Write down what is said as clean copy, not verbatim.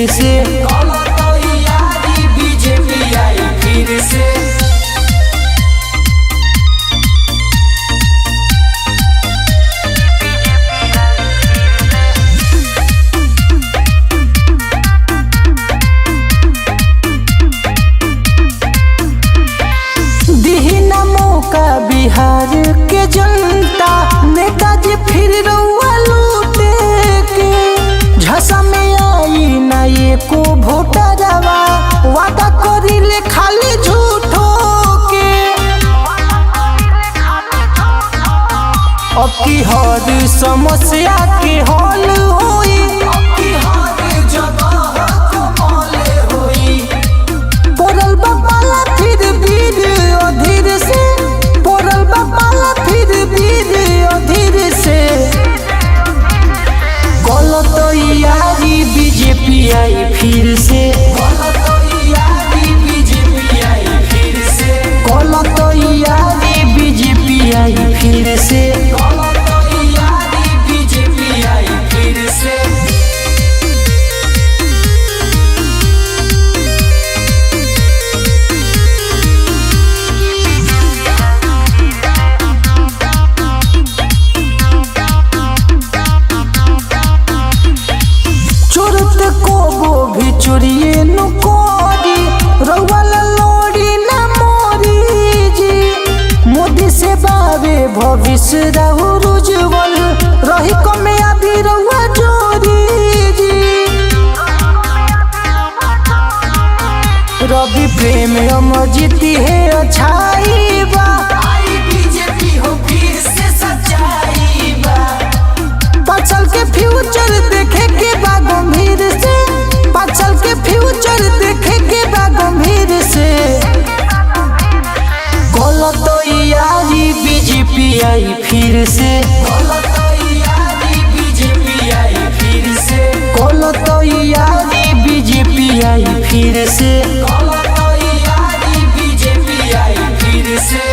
फिर से बीजेपी आई फिर से। दिहिना मौका बिहार के जनता, नेताजी फिर रउआ लूटे के। झसा में आई ना एको वोटरवा, वादा करिले खाली झूठो के। अब की हर समस्या के हल होई, पड़ल बा पाला फिर वीर अधीर से, पड़ल बा पाला फिर वीर अधीर से। गलत यारी बीजेपी आई फिर से, बीजेपी आई फिर से, गलत यारी बीजेपी आई फिर से, बीजेपी आई फिर से। भी चोरिए नुकोरी रउआ लोड़ी ना मोरी जी। मोदी से बावे भविष्य राहुल उज्जवल, रही कमे अभी रउआ जोरी जी। रवि प्रेम अमर जीती है अच्छाई बा, बीजेपी हो फिर से सच्चाई बा। पचल के फ्यूचर देखे के बा गंभीर से, पचल के फ्यूचर देखे के बा गंभीर से। गलत यारी बीजेपी आई फिर से, बीजेपी आई फिर से, गलत यारी बीजेपी आई फिर से, बीजेपी आई फिर से।